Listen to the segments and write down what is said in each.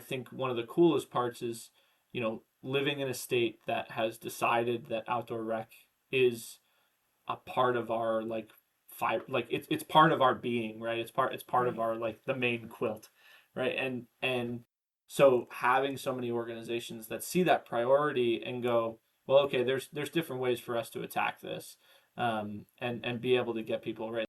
think one of the coolest parts is, living in a state that has decided that outdoor rec is a part of our like it's part of our being, right? It's part of Right. our like the Maine quilt, right? And so having so many organizations that see that priority and go, well, okay, there's different ways for us to attack this, and be able to get people right.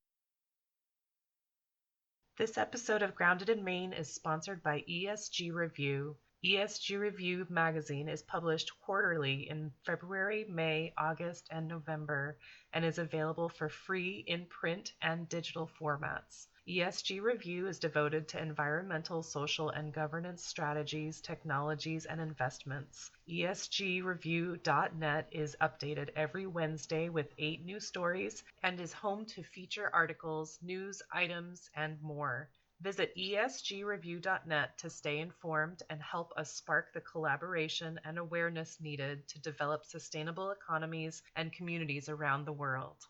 This episode of Grounded in Maine is sponsored by ESG Review. ESG Review magazine is published quarterly in February, May, August, and November, and is available for free in print and digital formats. ESG Review is devoted to environmental, social, and governance strategies, technologies, and investments. ESGreview.net is updated every Wednesday with 8 new stories and is home to feature articles, news items, and more. Visit esgreview.net to stay informed and help us spark the collaboration and awareness needed to develop sustainable economies and communities around the world.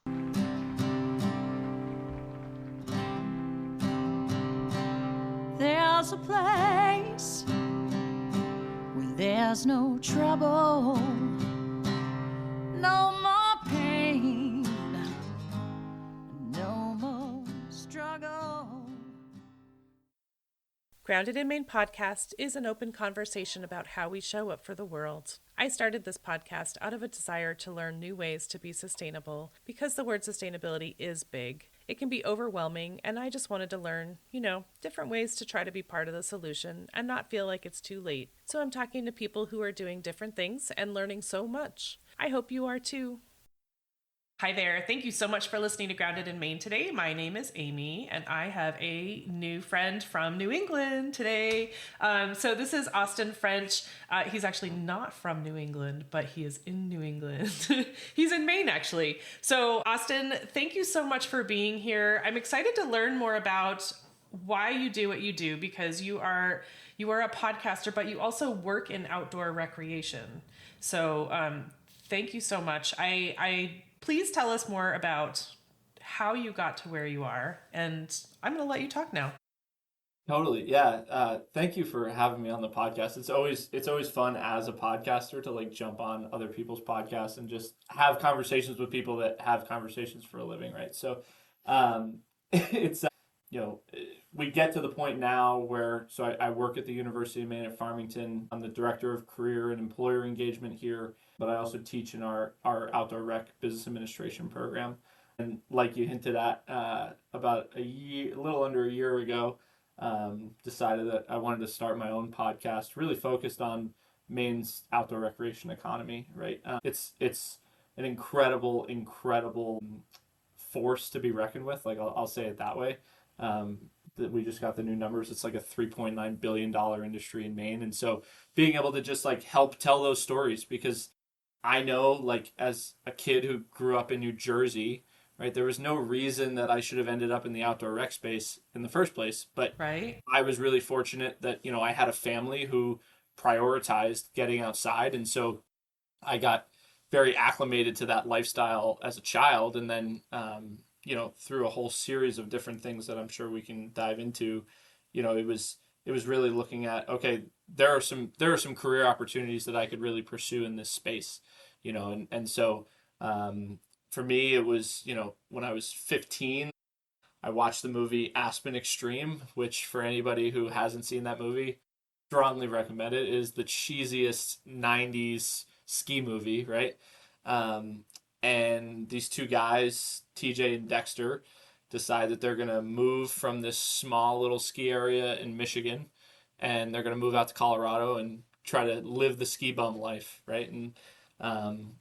There's a place where there's no trouble, no more pain, no more struggle. Grounded in Maine podcast is an open conversation about how we show up for the world. I started this podcast out of a desire to learn new ways to be sustainable because the word sustainability is big. It can be overwhelming, and I just wanted to learn, different ways to try to be part of the solution and not feel like it's too late. So I'm talking to people who are doing different things and learning so much. I hope you are too. Hi there. Thank you so much for listening to Grounded in Maine today. My name is Amy, and I have a new friend from New England today. So this is Austin French. He's actually not from New England, but he is in New England. He's in Maine, actually. So Austin, thank you so much for being here. I'm excited to learn more about why you do what you do, because you are a podcaster, but you also work in outdoor recreation. So thank you so much. I please tell us more about how you got to where you are, and I'm going to let you talk now. Totally. Yeah. Thank you for having me on the podcast. It's always fun as a podcaster to like jump on other people's podcasts and just have conversations with people that have conversations for a living, right? So, it's you know we get to the point now where I work at the University of Maine at Farmington. I'm the director of career and employer engagement here, but I also teach in our outdoor rec business administration program. And like you hinted at, about a little under a year ago, decided that I wanted to start my own podcast, really focused on Maine's outdoor recreation economy. Right, it's an incredible force to be reckoned with. Like I'll say it that way. That we just got the new numbers. It's like a $3.9 billion industry in Maine, and so being able to just like help tell those stories, because I know, like, as a kid who grew up in New Jersey, right, there was no reason that I should have ended up in the outdoor rec space in the first place. But Right? I was really fortunate that, I had a family who prioritized getting outside. And so I got very acclimated to that lifestyle as a child. And then, through a whole series of different things that I'm sure we can dive into, it was really looking at, okay, there are some career opportunities that I could really pursue in this space, and so for me it was, when I was 15, I watched the movie Aspen Extreme, which for anybody who hasn't seen that movie, strongly recommend it. It is the cheesiest 90s ski movie, right? Um, and these two guys, TJ and Dexter, decide that they're going to move from this small little ski area in Michigan, and they're going to move out to Colorado and try to live the ski bum life, right? And um,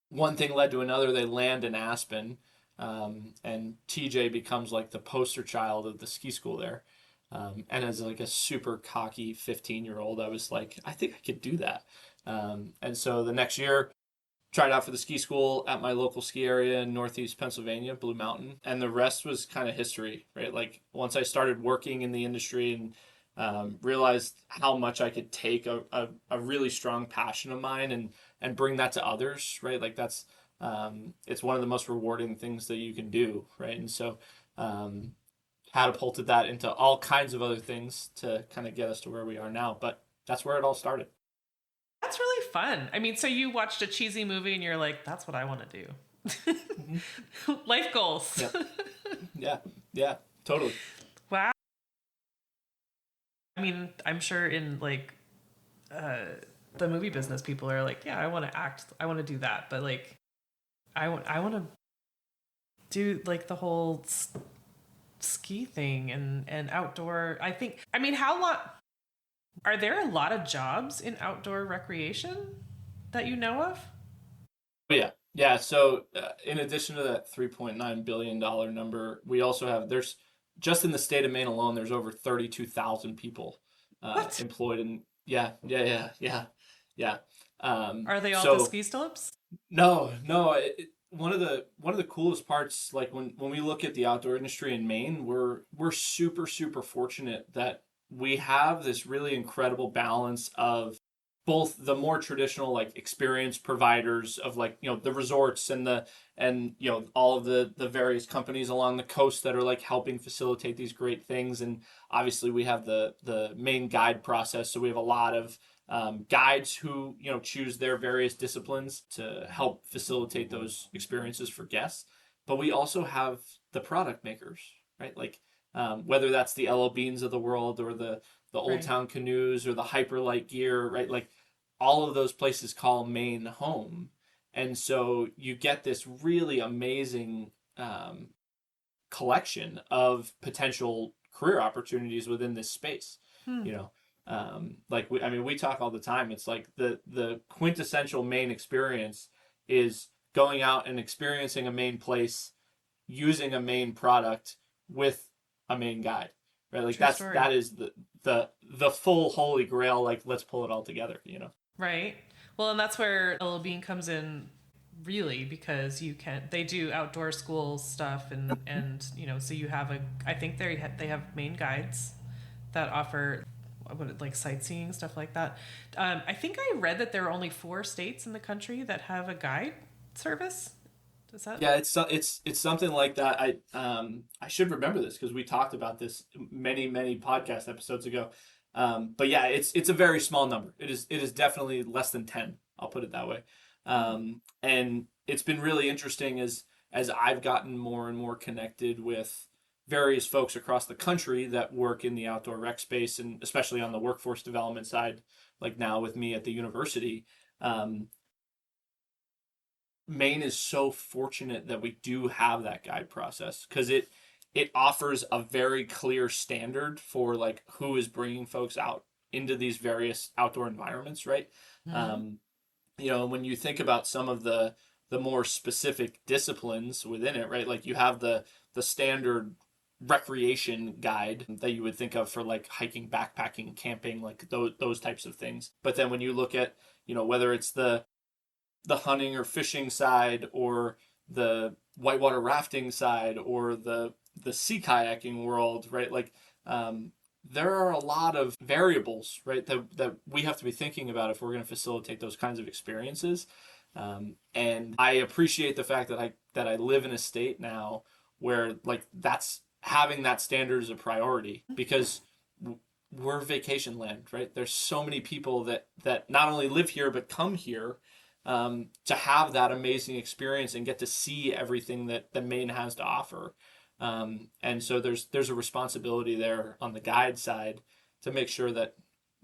one thing led to another. They land in Aspen, and TJ becomes like the poster child of the ski school there. And as like a super cocky 15-year-old, I was like, I think I could do that. And so the next year, tried out for the ski school at my local ski area in Northeast Pennsylvania, Blue Mountain, and the rest was kind of history, right? Like once I started working in the industry and realized how much I could take a really strong passion of mine and bring that to others, right? Like that's it's one of the most rewarding things that you can do, right? And so catapulted that into all kinds of other things to kind of get us to where we are now. But that's where it all started. That's really fun. I mean, so you watched a cheesy movie and you're like, that's what I want to do. Life goals. Yeah, totally. Wow. I mean, I'm sure in like the movie business, people are like, yeah, I want to act, I want to do that, but like, I want to do like the whole ski thing and outdoor. I mean, how long are there a lot of jobs in outdoor recreation that you know of? Yeah. So in addition to that $3.9 billion number, we also have there's just in the state of Maine alone, there's over 32,000 people What? employed in. Yeah. Are they all the So ski slopes? no. One of the coolest parts, like when we look at the outdoor industry in Maine, we're super fortunate that we have this really incredible balance of both the more traditional like experience providers of like the resorts and all of the various companies along the coast that are like helping facilitate these great things. And obviously we have the main guide process, so we have a lot of guides who choose their various disciplines to help facilitate those experiences for guests. But we also have the product makers, right? Like whether that's the LL Beans of the world or the Old Right. Town Canoes or the Hyperlight Gear, right? Like all of those places call Maine home. And so you get this really amazing collection of potential career opportunities within this space. You know, like we talk all the time. It's like the quintessential Maine experience is going out and experiencing a Maine place, using a Maine product with a Maine guide, right? Like True story. that is the full holy grail. Like let's pull it all together. Right. Well, and that's where LL Bean comes in really, because they do outdoor school stuff and so you have I think they have Maine guides that offer like sightseeing stuff like that. I think I read that there are only 4 states in the country that have a guide service. Does that? Yeah, it's something like that. I should remember this because we talked about this many podcast episodes ago. But yeah, it's a very small number. It is definitely less than 10. I'll put it that way. And it's been really interesting as I've gotten more and more connected with various folks across the country that work in the outdoor rec space, and especially on the workforce development side, like now with me at the university. Maine is so fortunate that we do have that guide process because it offers a very clear standard for like who is bringing folks out into these various outdoor environments, right? When you think about some of the more specific disciplines within it, right? Like you have the standard recreation guide that you would think of for like hiking, backpacking, camping, like those types of things. But then when you look at whether it's the hunting or fishing side or the whitewater rafting side or the sea kayaking world, right? Like there are a lot of variables, right, that we have to be thinking about if we're going to facilitate those kinds of experiences. And I appreciate the fact that I live in a state now where like that's having that standard as a priority, because we're vacation land, right? There's so many people that not only live here but come here to have that amazing experience and get to see everything that Maine has to offer. And so there's a responsibility there on the guide side to make sure that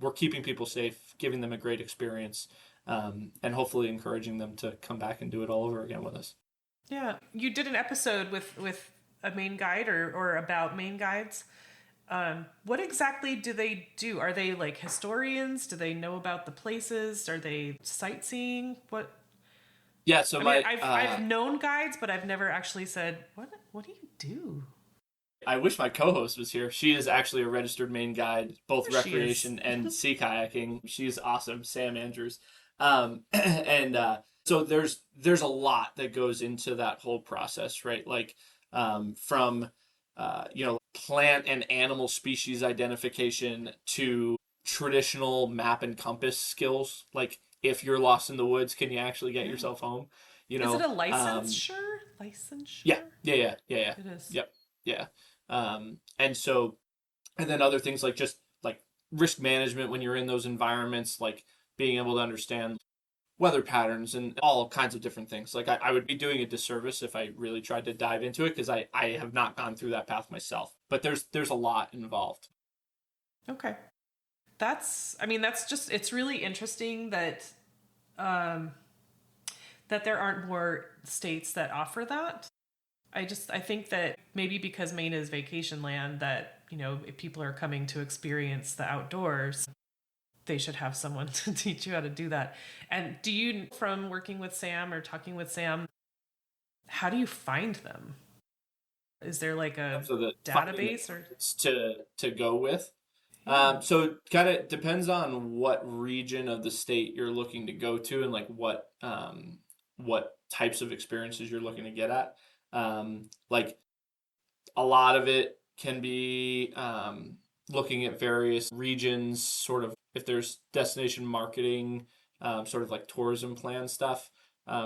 we're keeping people safe, giving them a great experience, and hopefully encouraging them to come back and do it all over again with us. Yeah, you did an episode with a Maine guide or about Maine guides. What exactly do they do? Are they like historians? Do they know about the places? Are they sightseeing? What? Yeah, so I've known guides, but I've never actually said, what do you do? I wish my co-host was here. She is actually a registered Maine guide, both There she recreation is. and sea kayaking. She's awesome, Sam Andrews. So there's a lot that goes into that whole process, right? Like from plant and animal species identification to traditional map and compass skills. Like if you're lost in the woods, can you actually get yourself home? Is it a licensure? Licensure? Yeah. It is. Yep. Yeah. And so, and then other things like just like risk management when you're in those environments, like being able to understand weather patterns and all kinds of different things. Like I would be doing a disservice if I really tried to dive into it because I have not gone through that path myself. But there's a lot involved. Okay. That's just, it's really interesting that um, that there aren't more states that offer that. I think that maybe because Maine is vacation land, that, if people are coming to experience the outdoors, they should have someone to teach you how to do that. And do you, from working with Sam or talking with Sam, how do you find them? Is there like a So the finding the database or? candidates to go with. Yeah. So it kind of depends on what region of the state you're looking to go to and like what types of experiences you're looking to get at. Like a lot of it can be looking at various regions, sort of if there's destination marketing, sort of like tourism plan stuff.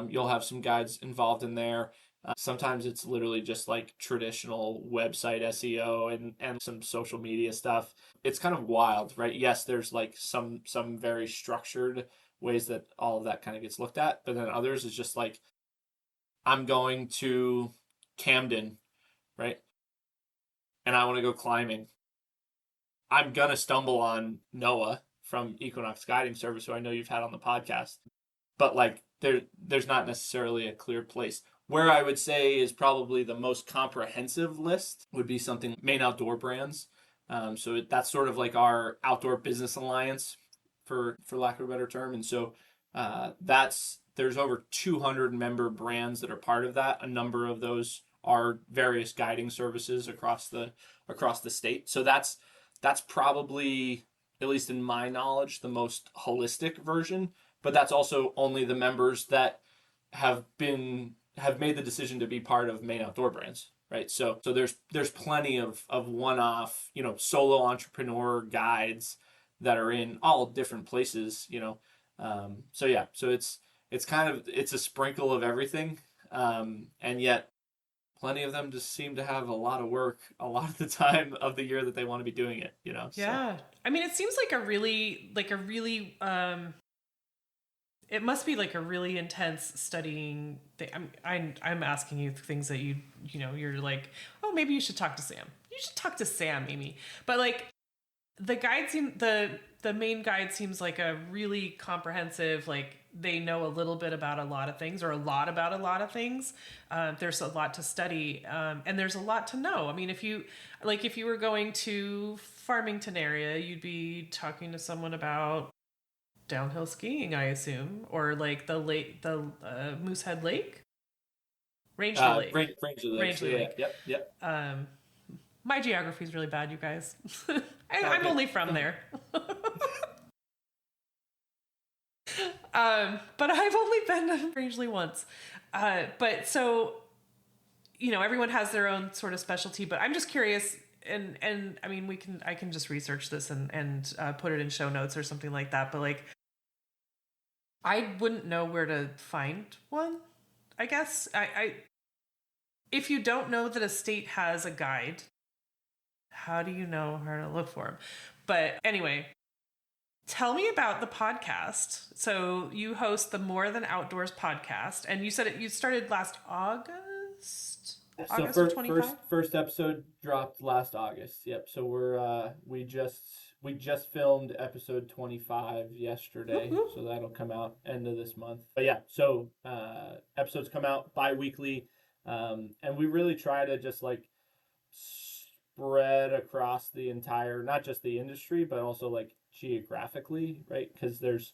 You'll have some guides involved in there. Sometimes it's literally just like traditional website SEO and some social media stuff. It's kind of wild, right? Yes, there's like some very structured ways that all of that kind of gets looked at, but then others is just like I'm going to Camden, right? And I want to go climbing. I'm gonna stumble on Noah from Equinox Guiding Service, who I know you've had on the podcast, but like there's not necessarily a clear place. Where I would say is probably the most comprehensive list would be something Maine Outdoor Brands. That's sort of like our outdoor business alliance, for lack of a better term, and so that's there's over 200 member brands that are part of that. A number of those are various guiding services across the state. So that's probably, at least in my knowledge, the most holistic version. But that's also only the members that have made the decision to be part of Maine Outdoor Brands, right? So there's plenty of one-off, solo entrepreneur guides that are in all different places. So yeah, so it's a sprinkle of everything, and yet plenty of them just seem to have a lot of work a lot of the time of the year that they want to be doing it. So Yeah. It seems like it must be like a really intense studying thing. I'm asking you things that you're like, oh, maybe you should talk to Sam. You should talk to Sam, Amy. But like the main guide seems like a really comprehensive, like they know a little bit about a lot of things or a lot about a lot of things. There's a lot to study, and there's a lot to know. if you were going to Farmington area, you'd be talking to someone about downhill skiing, I assume, or like the Moosehead Lake, Rangeley Lake, Rangeley Lakes, Rangeley yeah, Lake. yep. My geography is really bad, you guys. I'm Okay. only from there. But I've only been to Rangeley once. But so, everyone has their own sort of specialty, but I'm just curious, and I can just research this and put it in show notes or something like that. But like, I wouldn't know where to find one, I guess. If you don't know that a state has a guide, how do you know where to look for them? But anyway, tell me about the podcast. So you host the More Than Outdoors podcast, and you said you started last August. So August of 25. first episode dropped last August. Yep. So we just filmed episode 25 yesterday, Woo-hoo. so that'll come out end of this month. But yeah, so episodes come out bi-weekly, and we really try to just like spread across the entire, not just the industry, but also like geographically, right? Because there's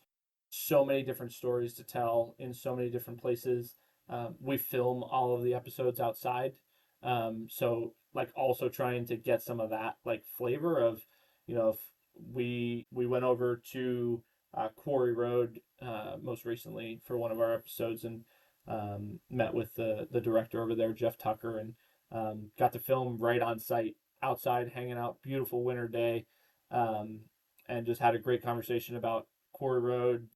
so many different stories to tell in so many different places. We film all of the episodes outside, so like also trying to get some of that like flavor of, if we went over to Quarry Road most recently for one of our episodes, and met with the director over there, Jeff Tucker, and got to film right on site outside, hanging out, beautiful winter day, and just had a great conversation about Quarry Road,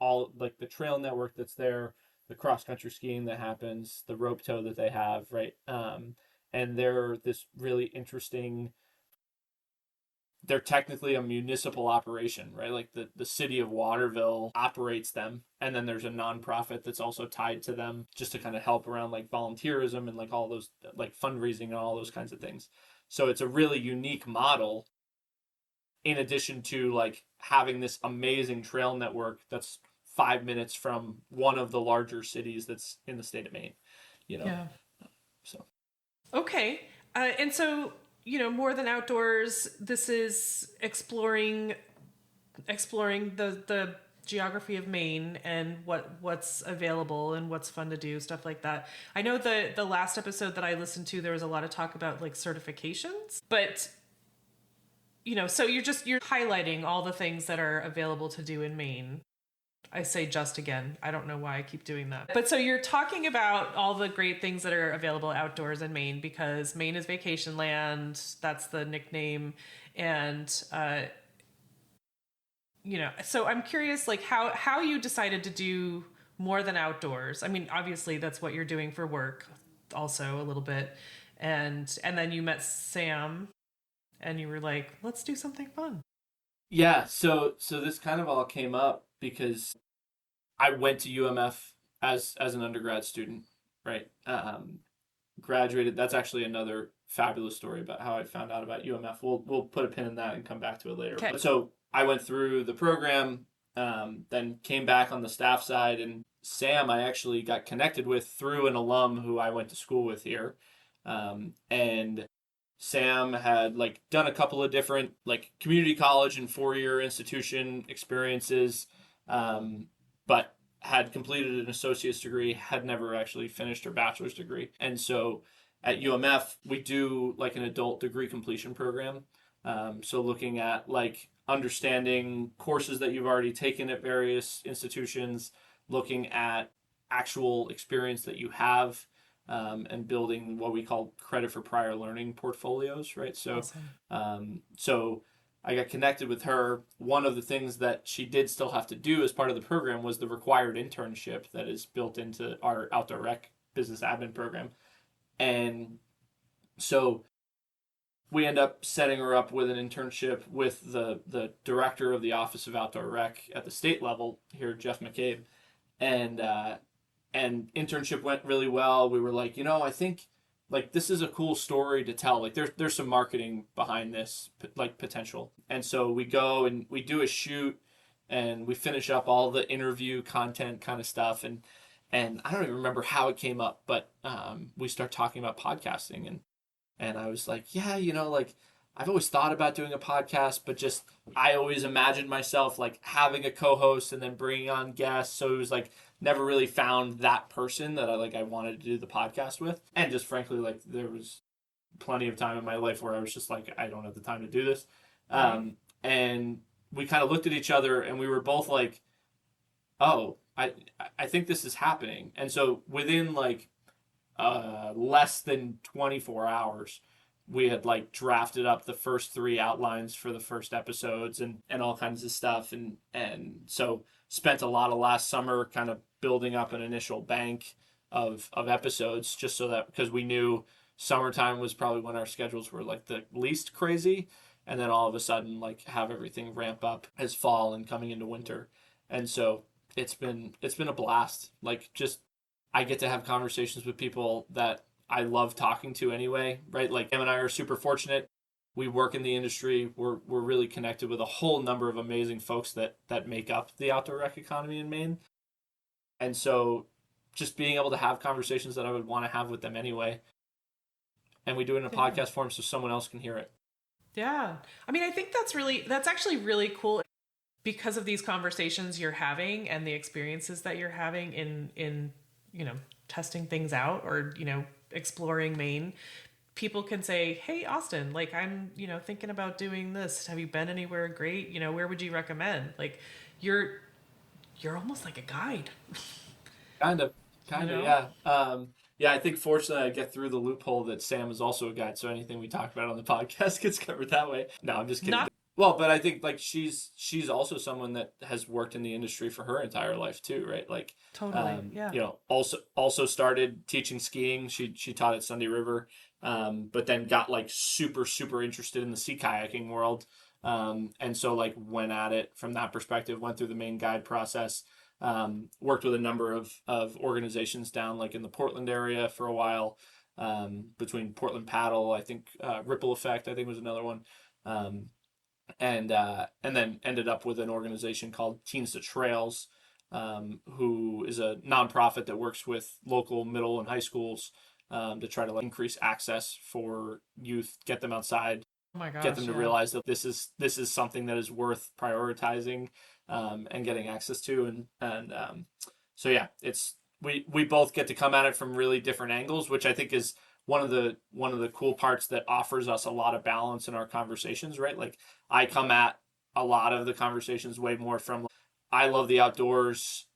all like the trail network that's there, the cross country skiing that happens, the rope tow that they have, right? and they're this really interesting, they're technically a municipal operation, right? Like the city of Waterville operates them. And then there's a nonprofit that's also tied to them just to kind of help around like volunteerism and like all those like fundraising and all those kinds of things. So it's a really unique model in addition to like having this amazing trail network that's 5 minutes from one of the larger cities that's in the state of Maine, you know? Yeah. So. Okay. And so, more than outdoors, this is exploring the geography of Maine and what's available and what's fun to do, stuff like that. I know the last episode that I listened to, there was a lot of talk about like certifications, but so you're highlighting all the things that are available to do in Maine. I say just again. I don't know why I keep doing that. But so you're talking about all the great things that are available outdoors in Maine because Maine is vacation land. That's the nickname. And, so I'm curious, like how you decided to do more than outdoors. I mean, obviously that's what you're doing for work also a little bit. And then you met Sam and you were like, let's do something fun. Yeah. So this kind of all came up because I went to UMF as an undergrad student, right? Graduated. That's actually another fabulous story about how I found out about UMF. We'll put a pin in that and come back to it later. Okay. So I went through the program, then came back on the staff side, and Sam I actually got connected with through an alum who I went to school with here, and Sam had like done a couple of different like community college and 4-year institution experiences, but had completed an associate's degree, had never actually finished her bachelor's degree. And so at UMF, we do like an adult degree completion program. So looking at like understanding courses that you've already taken at various institutions, looking at actual experience that you have, and building what we call credit for prior learning portfolios, right? So, Awesome. So I got connected with her. One of the things that she did still have to do as part of the program was the required internship that is built into our outdoor rec business admin program. And so we end up setting her up with an internship with the director of the Office of Outdoor Rec at the state level here, Jeff McCabe. And internship went really well. We were like, I think like this is a cool story to tell. Like there's some marketing behind this like potential. And so we go and we do a shoot and we finish up all the interview content kind of stuff. And I don't even remember how it came up, but we start talking about podcasting and I was like, yeah, like I've always thought about doing a podcast, but just I always imagined myself like having a co-host and then bringing on guests. So it was like never really found that person that I wanted to do the podcast with. And just frankly, like there was plenty of time in my life where I was just like, I don't have the time to do this. And we kind of looked at each other and we were both like, oh, I think this is happening. And so within like less than 24 hours, we had like drafted up the first 3 outlines for the first episodes and all kinds of stuff. And so spent a lot of last summer kind of building up an initial bank of episodes just so that, because we knew summertime was probably when our schedules were like the least crazy. And then all of a sudden like have everything ramp up as fall and coming into winter. And so it's been a blast. Like just, I get to have conversations with people that I love talking to anyway, right? Like Em and I are super fortunate. We work in the industry. We're really connected with a whole number of amazing folks that make up the outdoor rec economy in Maine. And so just being able to have conversations that I would want to have with them anyway. And we do it in a podcast form so someone else can hear it. Yeah. I mean, I think that's actually really cool because of these conversations you're having and the experiences that you're having in testing things out or, exploring Maine. People can say, hey, Austin, like I'm, thinking about doing this. Have you been anywhere great? Where would you recommend? Like you're almost like a guide. Kind of, yeah. Yeah, I think fortunately I get through the loophole that Sam is also a guide, so anything we talk about on the podcast gets covered that way. No, I'm just kidding. Well, but I think like she's also someone that has worked in the industry for her entire life too, right? Like, Totally. Yeah. also started teaching skiing. She taught at Sunday River, but then got like super interested in the sea kayaking world, and so like went at it from that perspective. Went through the Maine guide process. Worked with a number of organizations down like in the Portland area for a while. Between Portland Paddle, I think Ripple Effect, I think was another one. Um, and then ended up with an organization called Teens to Trails, who is a nonprofit that works with local middle and high schools to try to like, increase access for youth, get them outside, Oh my get them gosh. to Yeah. realize that this is something that is worth prioritizing and getting access to, and so yeah, it's we both get to come at it from really different angles, which I think is one of the cool parts that offers us a lot of balance in our conversations, right? Like I come at a lot of the conversations way more from I love the outdoors,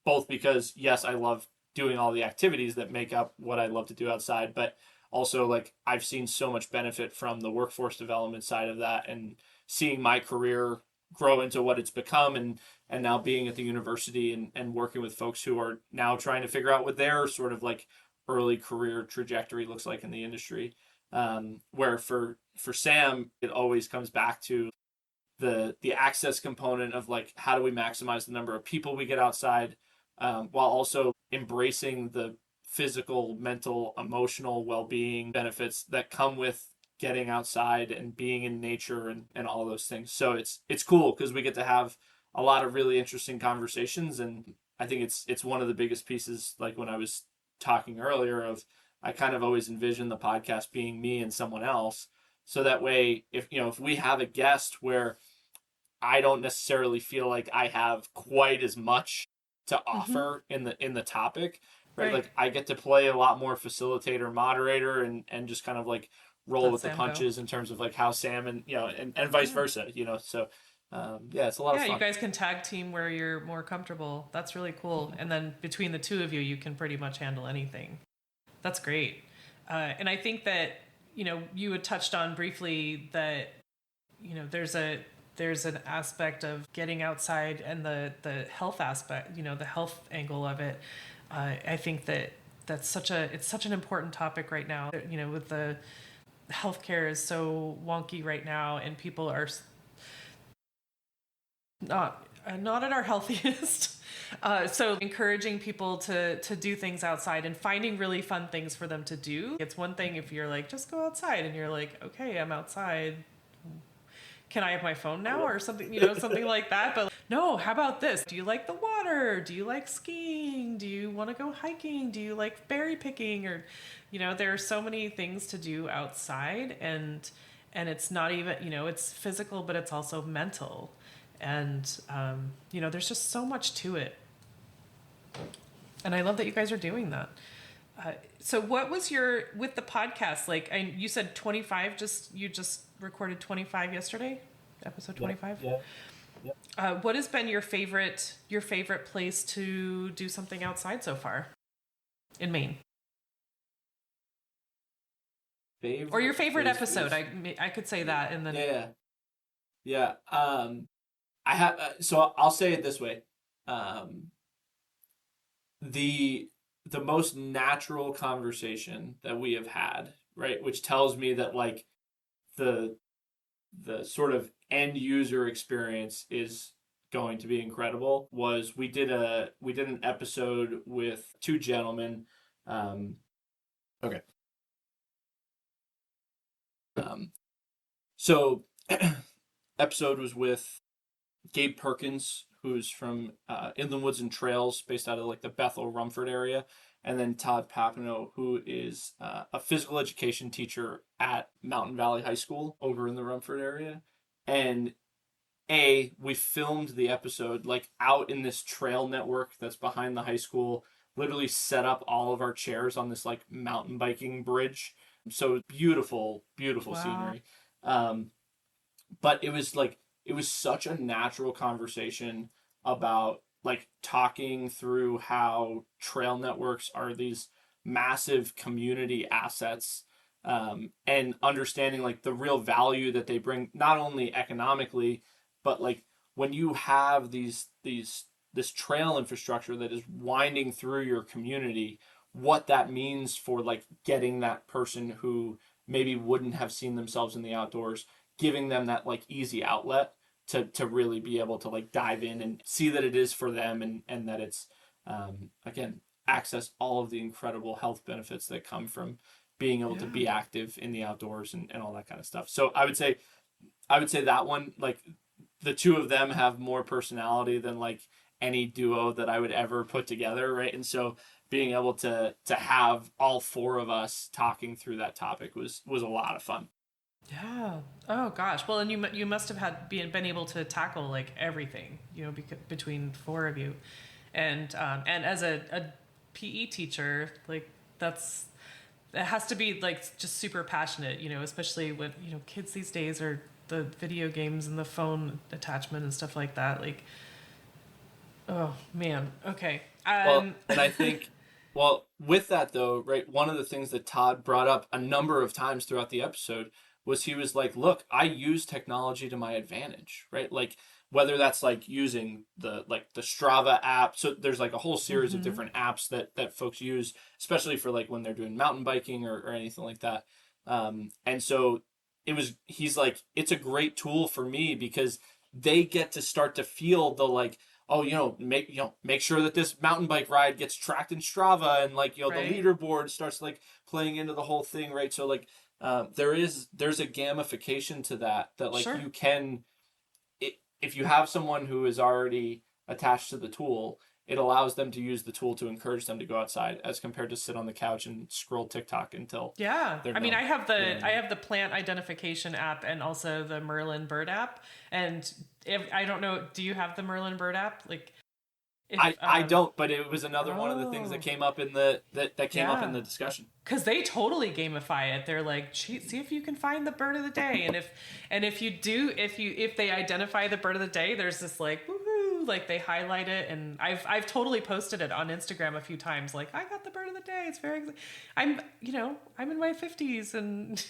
both because yes, I love doing all the activities that make up what I love to do outside, but also like I've seen so much benefit from the workforce development side of that and seeing my career grow into what it's become and now being at the university and working with folks who are now trying to figure out what their sort of like early career trajectory looks like in the industry. Where for Sam, it always comes back to the access component of like how do we maximize the number of people we get outside, while also embracing the physical, mental, emotional well-being benefits that come with getting outside and being in nature and all those things. So it's cool because we get to have a lot of really interesting conversations, and I think it's one of the biggest pieces. Like when I was talking earlier of I kind of always envision the podcast being me and someone else, so that way if we have a guest where I don't necessarily feel like I have quite as much to Mm-hmm. offer in the topic, right? Right. Like I get to play a lot more facilitator, moderator, and just kind of like roll Let with the Sam go. punches in terms of like how Sam and vice Yeah. versa, So yeah, it's a lot of Yeah, you fun. guys can tag team where you're more comfortable. That's really cool. And then between the two of you, you can pretty much handle anything. That's great. And I think that, you had touched on briefly that, there's an aspect of getting outside and the health aspect, the health angle of it. I think that it's such an important topic right now. With the healthcare is so wonky right now, and people are not at our healthiest. So encouraging people to do things outside and finding really fun things for them to do. It's one thing if you're like, just go outside, and you're like, okay, I'm outside. Can I have my phone now or something, something like that? But no, how about this? Do you like the water? Do you like skiing? Do you want to go hiking? Do you like berry picking? Or, there are so many things to do outside, and it's not even, it's physical, but it's also mental. And, there's just so much to it. And I love that you guys are doing that. So what was with the podcast, like you said 25, you just recorded 25 yesterday, episode 25? Yeah. What has been your favorite place to do something outside so far in Maine? Or your favorite episode? I could say that, and then Yeah. I have so I'll say it this way. The most natural conversation that we have had, right, which tells me that like the sort of end user experience is going to be incredible, was we did an episode with two gentlemen. Okay. So episode was with Gabe Perkins, who's from Inland Woods and Trails, based out of like the Bethel Rumford area, and then Todd Papineau, who is a physical education teacher at Mountain Valley High School over in the Rumford area. And we filmed the episode like out in this trail network that's behind the high school, literally set up all of our chairs on this like mountain biking bridge. So beautiful wow. scenery. But it was such a natural conversation about like talking through how trail networks are these massive community assets, and understanding like the real value that they bring, not only economically, but like when you have this trail infrastructure that is winding through your community, what that means for like getting that person who maybe wouldn't have seen themselves in the outdoors, giving them that like easy outlet to really be able to like dive in and see that it is for them, and that it's again, access all of the incredible health benefits that come from being able to be active in the outdoors and all that kind of stuff. So I would say that one, like the two of them have more personality than like any duo that I would ever put together, right? And so being able to have all four of us talking through that topic was a lot of fun. Yeah. Oh gosh. Well, and you must have been able to tackle like everything, between four of you, and as a PE teacher, like it has to be like just super passionate, especially when kids these days are the video games and the phone attachment and stuff like that. Like, oh man. Okay. Well, and I think, well, with that though, right, one of the things that Todd brought up a number of times throughout the episode was he was like, look, I use technology to my advantage, right? Like whether that's like using the Strava app. So there's like a whole series of different apps that folks use, especially for like when they're doing mountain biking or anything like that. And so he's like, it's a great tool for me because they get to start to feel the like, oh, make sure that this mountain bike ride gets tracked in Strava, and like, right. The leaderboard starts like playing into the whole thing, right? So like, there's a gamification to that like sure. you can, if you have someone who is already attached to the tool, it allows them to use the tool to encourage them to go outside as compared to sit on the couch and scroll TikTok until I mean, I have the plant identification app and also the Merlin bird app. And I don't know, do you have the Merlin bird app? Like, I don't, but it was another one of the things that came up in the up in the discussion. Because they totally gamify it. They're like, see if you can find the bird of the day, and if they identify the bird of the day, there's this like woohoo, like they highlight it, and I've totally posted it on Instagram a few times. Like, I got the bird of the day. It's very, I'm in my 50s and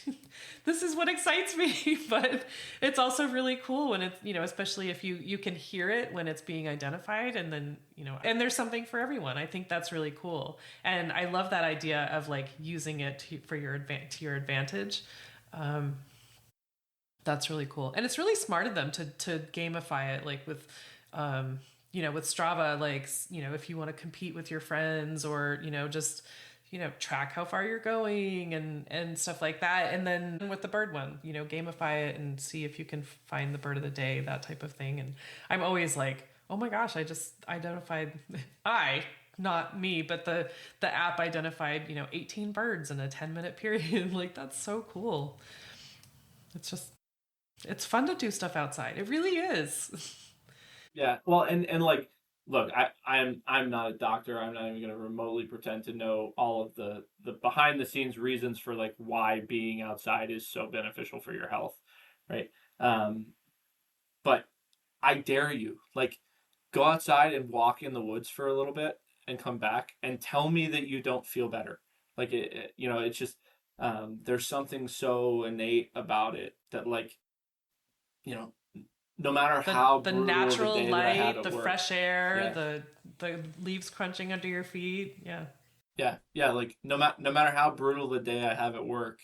this is what excites me. But it's also really cool when it's especially if you can hear it when it's being identified, and then and there's something for everyone. I think that's really cool, and I love that idea of like using it to your advantage. That's really cool, and it's really smart of them to gamify it, like with with Strava, like if you want to compete with your friends, or just track how far you're going and stuff like that. And then with the bird one, gamify it and see if you can find the bird of the day, that type of thing. And I'm always like, oh my gosh, I just identified not me, but the app identified 18 birds in a 10-minute period. Like, that's so cool. It's fun to do stuff outside. It really is. Yeah. Well, and like, look, I'm not a doctor. I'm not even going to remotely pretend to know all of the behind the scenes reasons for like why being outside is so beneficial for your health, right? But I dare you, like, go outside and walk in the woods for a little bit and come back and tell me that you don't feel better. Like it's just there's something so innate about it that like, no matter how the brutal natural the day light, that I had at the work, fresh air, the leaves crunching under your feet. Yeah. Like no matter how brutal the day I have at work,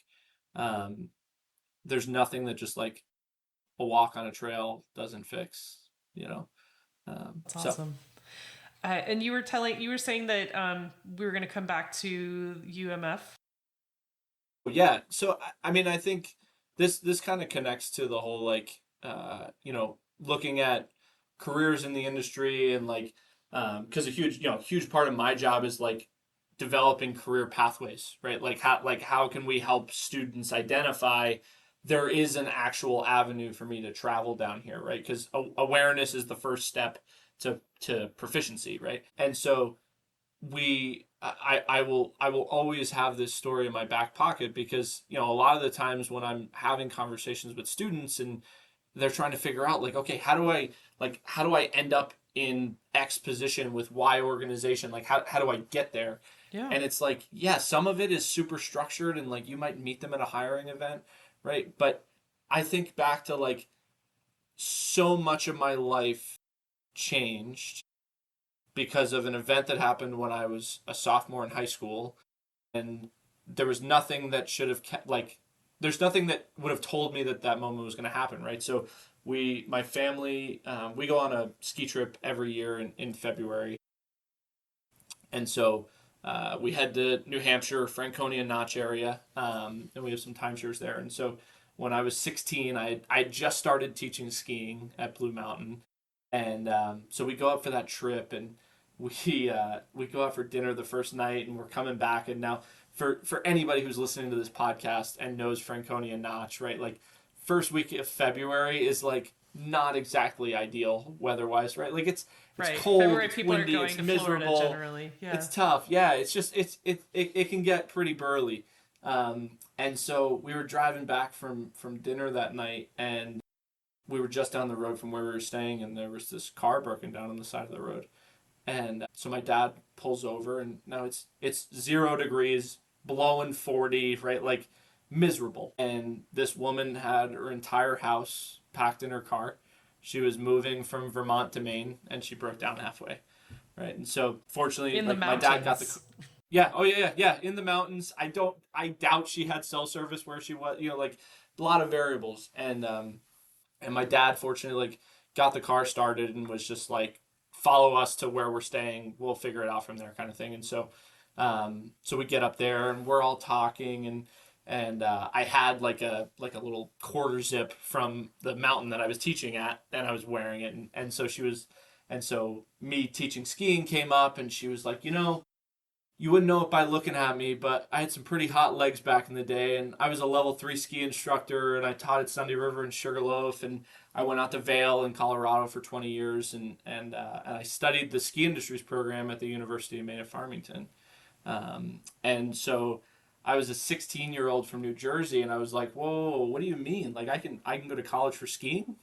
there's nothing that just like a walk on a trail doesn't fix. That's awesome. And you were saying that we were going to come back to UMF. Yeah. So I mean, I think this kind of connects to the whole like looking at careers in the industry, and like because a huge part of my job is like developing career pathways, right? Like how can we help students identify there is an actual avenue for me to travel down here, right? Because awareness is the first step to proficiency, right? And so I will always have this story in my back pocket, because a lot of the times when I'm having conversations with students and they're trying to figure out like, okay, how do I end up in X position with Y organization. Like, how do I get there? Yeah. And it's like, yeah, some of it is super structured and like you might meet them at a hiring event, right? But I think back to like so much of my life changed because of an event that happened when I was a sophomore in high school. And there was nothing that should have kept, like, there's nothing that would have told me that that moment was going to happen, right? So my family, we go on a ski trip every year in February. And so we head to New Hampshire, Franconia Notch area, and we have some timeshares there. And so when I was 16, I just started teaching skiing at Blue Mountain. And so we go out for that trip, and we go out for dinner the first night, and we're coming back. And now, for anybody who's listening to this podcast and knows Franconia Notch, right? Like, first week of February is like not exactly ideal weather-wise, right? Like it's Right. cold, February it's people windy, are going it's to miserable. Florida generally. Yeah. It's tough. Yeah, it's just it can get pretty burly. And so we were driving back from dinner that night, and we were just down the road from where we were staying, and there was this car broken down on the side of the road. And so my dad pulls over, and now it's 0 degrees, blowing 40, right? Like miserable. And this woman had her entire house packed in her car. She was moving from Vermont to Maine, and she broke down halfway, right? And so fortunately, In the like my dad got the mountains. yeah, oh yeah, in the mountains. I doubt she had cell service where she was, like a lot of variables. And my dad fortunately like got the car started and was just like, follow us to where we're staying, we'll figure it out from there, kind of thing. And so we get up there and we're all talking, and I had like a little quarter zip from the mountain that I was teaching at, and I was wearing it. And so me teaching skiing came up, and she was like, you wouldn't know it by looking at me, but I had some pretty hot legs back in the day, and I was a level 3 ski instructor, and I taught at Sunday River and Sugarloaf, and I went out to Vail in Colorado for 20 years, and I studied the ski industries program at the University of Maine Farmington. And so I was a 16-year-old from New Jersey, and I was like, whoa, what do you mean? Like, I can go to college for skiing?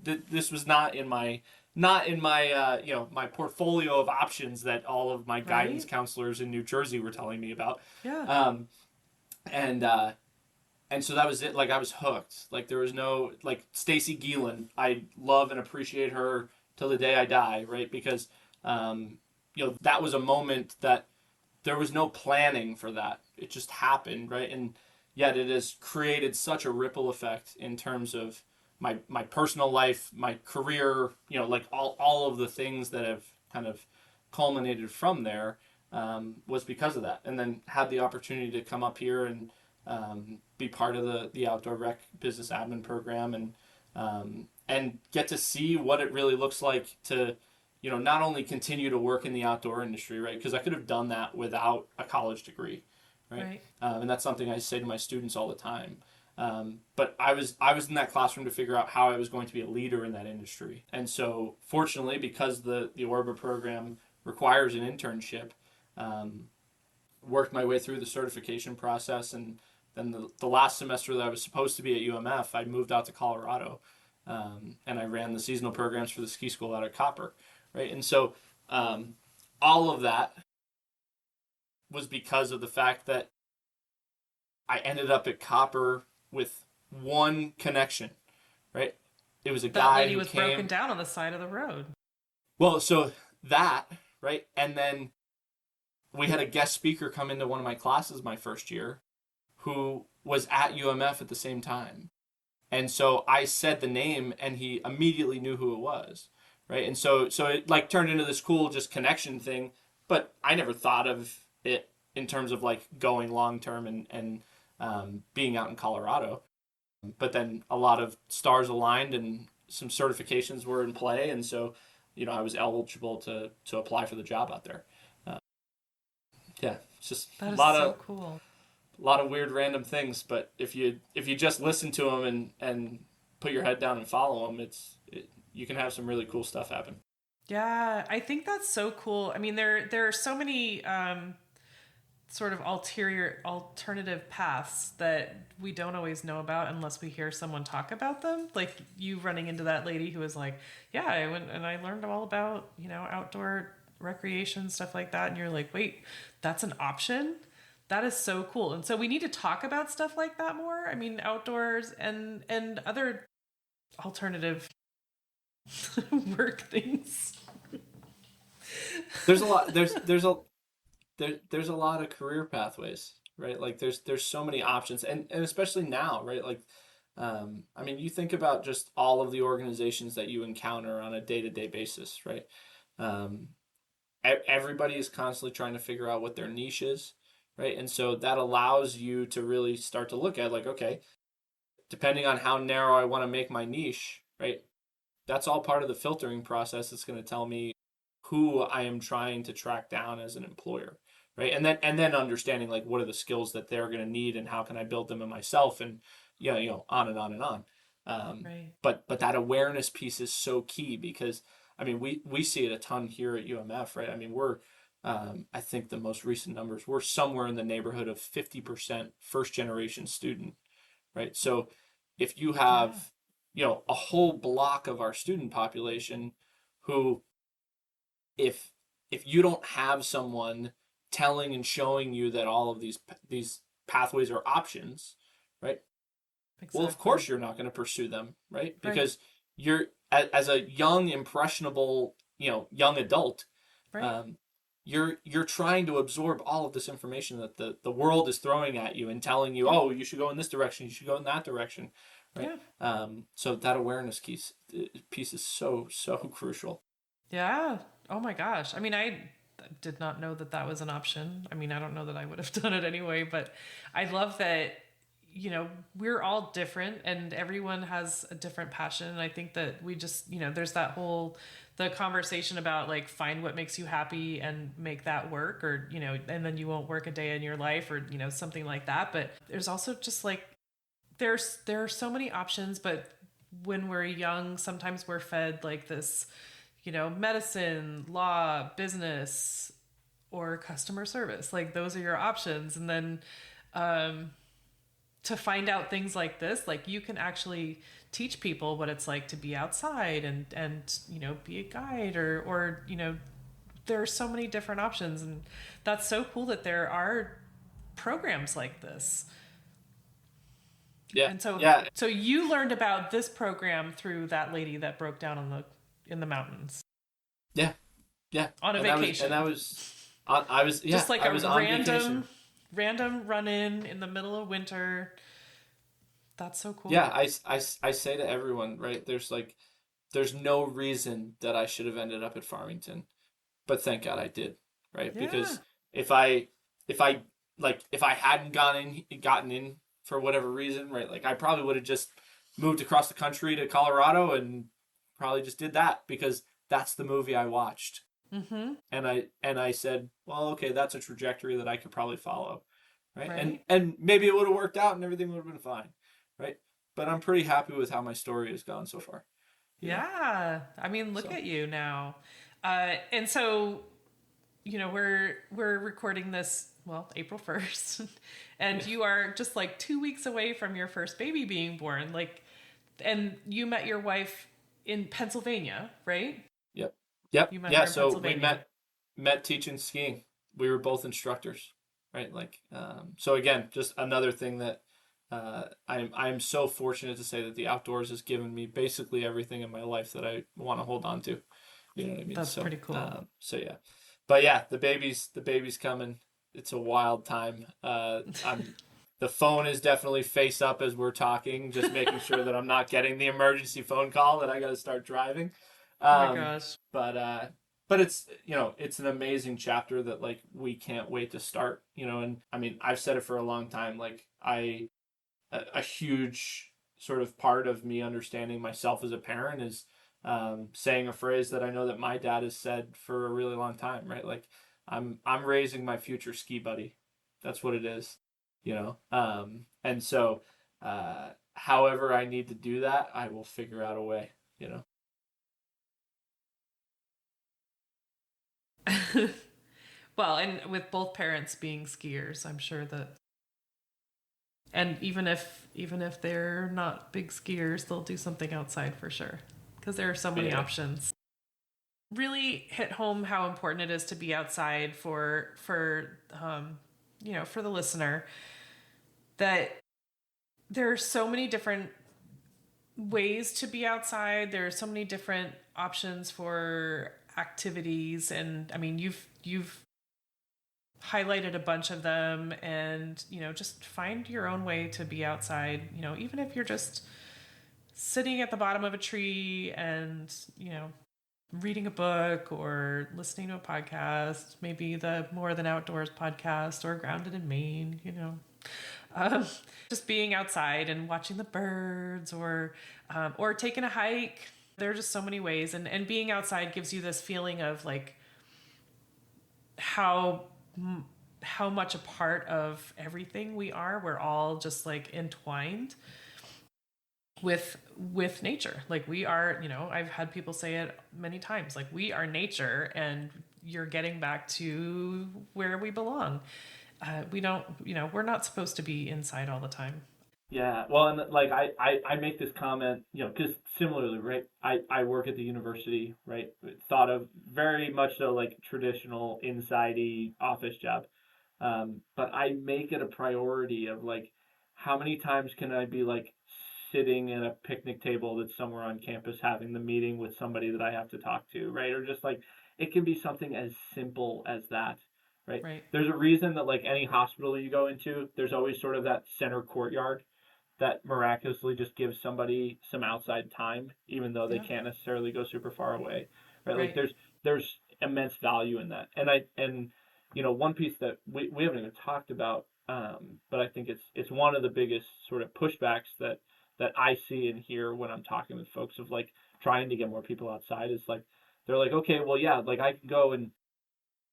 This was not in my my portfolio of options that all of my guidance Right. counselors in New Jersey were telling me about. Yeah. And and so that was it. Like I was hooked. Like there was no like Stacy Geelan. I love and appreciate her till the day I die, right? Because that was a moment that there was no planning for that. It just happened, right? And yet it has created such a ripple effect in terms of my personal life, my career, like all of the things that have kind of culminated from there was because of that. And then had the opportunity to come up here and be part of the outdoor rec business admin program, and get to see what it really looks like to not only continue to work in the outdoor industry, right? Because I could have done that without a college degree, right? Right. And that's something I say to my students all the time. But I was in that classroom to figure out how I was going to be a leader in that industry. And so fortunately, because the ORBA program requires an internship, worked my way through the certification process. And then the last semester that I was supposed to be at UMF, I moved out to Colorado, and I ran the seasonal programs for the ski school out at Copper, right? And so all of that was because of the fact that I ended up at Copper with one connection, right? It was a That guy lady who was came. broken down on the side of the road. Well, so that, right? And then we had a guest speaker come into one of my classes my first year who was at UMF at the same time. And so I said the name, and he immediately knew who it was, right? And so it like turned into this cool just connection thing, but I never thought of it in terms of like going long term and being out in Colorado. But then a lot of stars aligned, and some certifications were in play, and so I was eligible to apply for the job out there. Uh, yeah, it's just That a is lot so of cool. weird random things, but if you just listen to them and put your head down and follow them, you can have some really cool stuff happen. Yeah, I think that's so cool. I mean, there are so many sort of alternative paths that we don't always know about unless we hear someone talk about them. Like you running into that lady who was like, yeah, I went and I learned all about, outdoor recreation, stuff like that. And you're like, wait, that's an option? That is so cool. And so we need to talk about stuff like that more. I mean, outdoors and other alternative work things. There's a lot. There's a lot of career pathways, right? Like there's so many options, and especially now, right? Like, I mean, you think about just all of the organizations that you encounter on a day-to-day basis, right? Everybody is constantly trying to figure out what their niche is, right? And so that allows you to really start to look at like, okay, depending on how narrow I want to make my niche, right? That's all part of the filtering process. It's going to tell me who I am trying to track down as an employer, right? And then understanding like what are the skills that they're going to need and how can I build them in myself, and on and on and on. Right. But that awareness piece is so key, because I mean we see it a ton here at UMF, right? I mean we're I think the most recent numbers, we're somewhere in the neighborhood of 50% first generation student, right? So if you have a whole block of our student population who, if you don't have someone telling and showing you that all of these pathways are options, right? Exactly. Well, of course you're not going to pursue them, right? Because you're, as a young impressionable young adult, Right. you're trying to absorb all of this information that the world is throwing at you and telling you, Yeah. oh, you should go in this direction, you should go in that direction, right? Yeah. So that awareness piece is so crucial. Yeah. Oh my gosh. I mean, I did not know that was an option. I mean, I don't know that I would have done it anyway, but I love that, we're all different and everyone has a different passion. And I think that we just, there's the conversation about like, find what makes you happy and make that work, or, and then you won't work a day in your life, or, something like that. But there's also just like, there are so many options, but when we're young, sometimes we're fed like this, medicine, law, business, or customer service. Like those are your options. And then to find out things like this, like you can actually teach people what it's like to be outside and be a guide, or there are so many different options. And that's so cool that there are programs like this. Yeah. And so, yeah. So you learned about this program through that lady that broke down in the mountains. Yeah. Yeah. On a vacation. I was just like I was random run in the middle of winter. That's so cool. Yeah, I say to everyone, right? There's no reason that I should have ended up at Farmington, but thank God I did, right? Yeah. Because if I hadn't gotten in for whatever reason, right? Like I probably would have just moved across the country to Colorado and probably just did that, because that's the movie I watched. Mm-hmm. And I said, well, okay, that's a trajectory that I could probably follow, right? Right. And maybe it would have worked out and everything would have been fine, right? But I'm pretty happy with how my story has gone so far. Yeah. I mean, look at you now. And so, we're recording this, April 1st, and you are just like 2 weeks away from your first baby being born. Like, and you met your wife in Pennsylvania, right? Yep. You met yeah. her in So we Pennsylvania. met teaching skiing. We were both instructors, right? Like, so again, just another thing that I'm so fortunate to say that the outdoors has given me basically everything in my life that I want to hold on to. You know what I mean? That's pretty cool. So yeah, but yeah, the baby's coming. It's a wild time. The phone is definitely face up as we're talking, just making sure that I'm not getting the emergency phone call that I got to start driving. Oh my gosh. But it's, it's an amazing chapter that like we can't wait to start, and I mean, I've said it for a long time, like a huge sort of part of me understanding myself as a parent is saying a phrase that I know that my dad has said for a really long time, right? Like I'm raising my future ski buddy. That's what it is, and so however I need to do that, I will figure out a way, Well, and with both parents being skiers, I'm sure that, and even if they're not big skiers, they'll do something outside for sure, because there are so many options. Really hit home how important it is to be outside for for the listener, that there are so many different ways to be outside. There are so many different options for activities, and I mean, you've highlighted a bunch of them, and just find your own way to be outside, even if you're just sitting at the bottom of a tree and reading a book or listening to a podcast, maybe the More Than Outdoors podcast or Grounded in Maine, just being outside and watching the birds, or taking a hike. There are just so many ways, and being outside gives you this feeling of like how much a part of everything we are. We're all just like entwined with nature. Like we are, I've had people say it many times, like we are nature, and you're getting back to where we belong. We don't, we're not supposed to be inside all the time. Yeah, well, and like I make this comment, because similarly, right? I work at the university, right? Thought of very much so like traditional inside-y office job. But I make it a priority of like, how many times can I be like sitting at a picnic table that's somewhere on campus having the meeting with somebody that I have to talk to, right? Or just like, it can be something as simple as that, right? Right. There's a reason that like any hospital you go into, there's always sort of that center courtyard that miraculously just gives somebody some outside time, even though they can't necessarily go super far away, right? Like there's immense value in that, and one piece that we haven't even talked about, but I think it's one of the biggest sort of pushbacks that I see and hear when I'm talking with folks of like trying to get more people outside is like, they're like, okay, well, yeah, like I can go and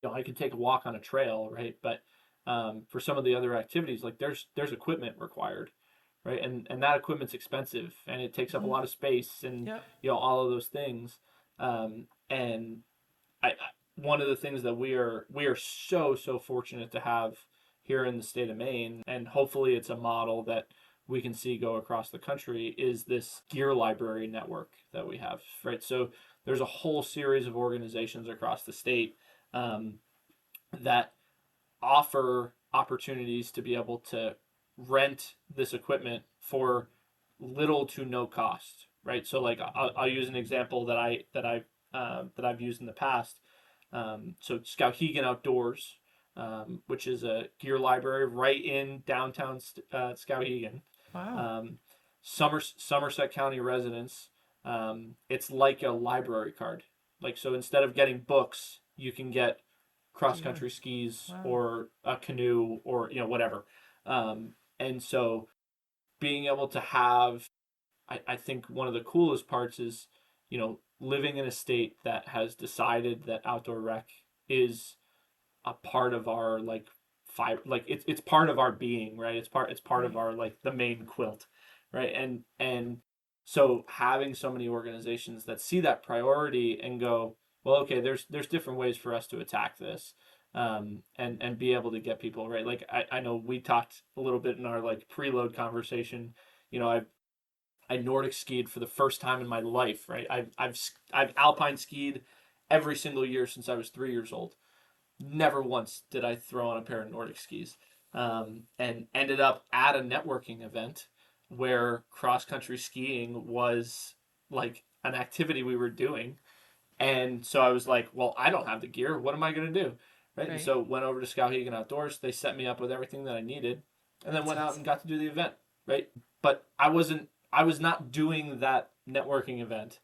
I can take a walk on a trail, right? But for some of the other activities, like there's equipment required, right? And that equipment's expensive, and it takes up a lot of space, and all of those things. And one of the things that we are so fortunate to have here in the state of Maine, and hopefully it's a model that we can see go across the country, is this gear library network that we have, right? So there's a whole series of organizations across the state that offer opportunities to be able to rent this equipment for little to no cost, right? So like I'll use an example that I've used in the past. So Skowhegan Outdoors, which is a gear library right in downtown Skowhegan. Wow. Somerset County residents, it's like a library card. Like, so instead of getting books, you can get cross country skis or a canoe or whatever. And so being able to have, I think one of the coolest parts is living in a state that has decided that outdoor rec is a part of our it's part of our being, right? It's part of our like the Maine quilt, right? And so having so many organizations that see that priority and go, well, okay, there's different ways for us to attack this, and be able to get people, right. Like I know we talked a little bit in our like preload conversation. I Nordic skied for the first time in my life, right? I've alpine skied every single year since I was 3 years old. Never once did I throw on a pair of Nordic skis, and ended up at a networking event where cross country skiing was like an activity we were doing. And so I was like, well, I don't have the gear. What am I going to do? Right. And so went over to Skowhegan Outdoors. They set me up with everything that I needed, and then went out and got to do the event. Right. But I was not doing that networking event